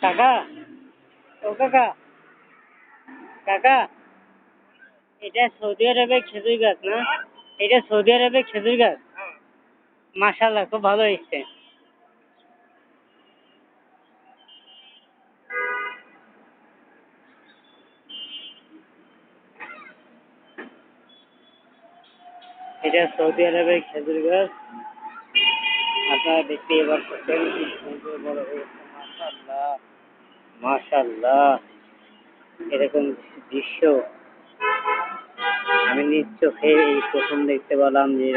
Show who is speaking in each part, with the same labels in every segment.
Speaker 1: কাকা, ও কাকা, কাকা, এটা সৌদি আরবের খেজুর গাছ না? এটা সৌদি আরবের খেজুর গাছ। মাশাআল্লাহ, খুব ভালো হয়েছে। এটা সৌদি আরবের খেজুর গাছ। আপনারা দেখতে এবার পাচ্ছেন কি সুন্দর বড় হয়েছে। মাশাআল্লাহ, মাশাআল্লাহ, এরকম দৃশ্য আমি নিজ চোখে এই প্রথম দেখতে পেলাম যে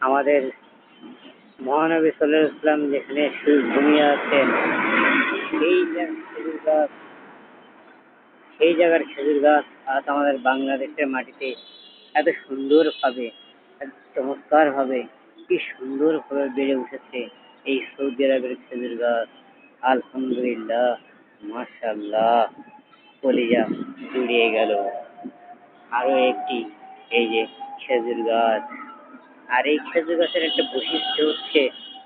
Speaker 1: আমাদের মহানবী সাল্লাল্লাহু আলাইহি ওয়াসাল্লাম যেখানে ঘুমিয়ে আছেন সেই খেজুর গাছ, সেই জায়গার খেজুর গাছ আজ আমাদের বাংলাদেশের মাটিতে এত সুন্দরভাবে, এত চমৎকারভাবে, কি সুন্দরভাবে বেড়ে উঠেছে এই সৌদি আরবের খেজুর গাছ। আলহামদুলিল্লাহ, মাশাআল্লাহ, কলিজা জুড়িয়ে গেল। আরো একটি এই যে খেজুর গাছ। আর এই খেজুর গাছের একটা বৈশিষ্ট্য হচ্ছে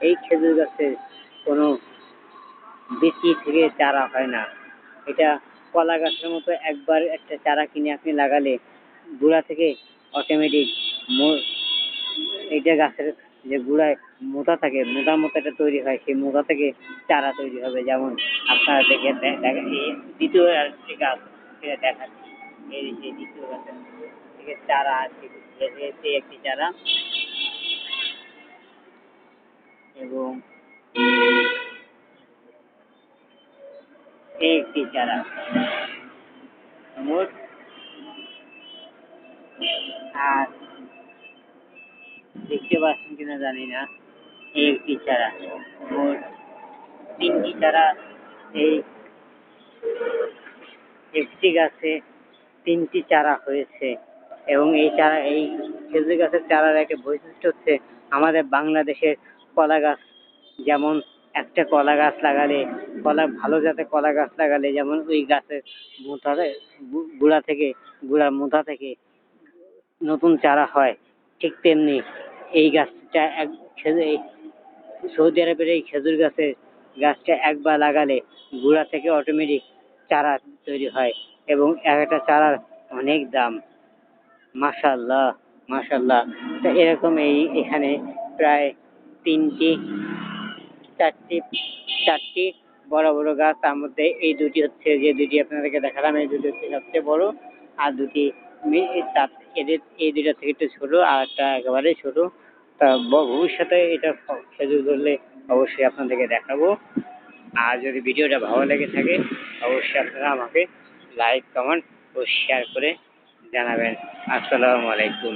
Speaker 1: এই খেজুর গাছের কোনো বীচি থেকে চারা হয় না। এটা কলা গাছের মতো একবার একটা চারা কিনে আপনি লাগালে গোড়া থেকে অটোমেটিক এইটা গাছের যে গোড়ায় মোটা থাকে, মোটার মতো একটা তৈরি হয়, সেই মোটা থেকে চারা তৈরি হবে। যেমন আপনারা দেখে দ্বিতীয় আরেকটি গাছ সেটা দেখাচ্ছি। এই যে দ্বিতীয় গাছের থেকে চারা আছে, একটি চারা এবং একটি চারা, মোট আর দেখতে পাচ্ছেন কিনা জানি না, একটি চারা, মোট তিনটি চারা। এই একটি গাছে তিনটি চারা হয়েছে এবং এই চারা, এই খেজুর গাছের চারার একটা বৈশিষ্ট্য হচ্ছে আমাদের বাংলাদেশের কলা গাছ যেমন একটা কলা গাছ লাগালে, ভালো জাতের কলা গাছ লাগালে যেমন ওই গাছের গোড়ার মোটা থেকে নতুন চারা হয়, ঠিক তেমনি এই গাছটা সৌদি আরবের এই খেজুর গাছটা একবার লাগালে গোড়া থেকে অটোমেটিক চারা তৈরি হয় এবং একটা চারার অনেক দাম। মাশাআল্লাহ, মাশাআল্লাহ। তো এরকম এখানে প্রায় চারটি বড় বড় গাছ, তার মধ্যে এই দুটি হচ্ছে, যে দুটি আপনাদেরকে দেখালাম, এই দুটি হচ্ছে সবচেয়ে বড়। আর দুটি এই দুটা থেকে একটু ছোট, আর একটা একেবারে ছোট। তা ভবিষ্যতে এটা খেজুর ধরলে অবশ্যই আপনাদেরকে দেখাবো। আর যদি ভিডিওটা ভালো লেগে থাকে অবশ্যই আপনারা আমাকে লাইক, কমেন্ট ও শেয়ার করে জানাবেন। আসসালামু আলাইকুম।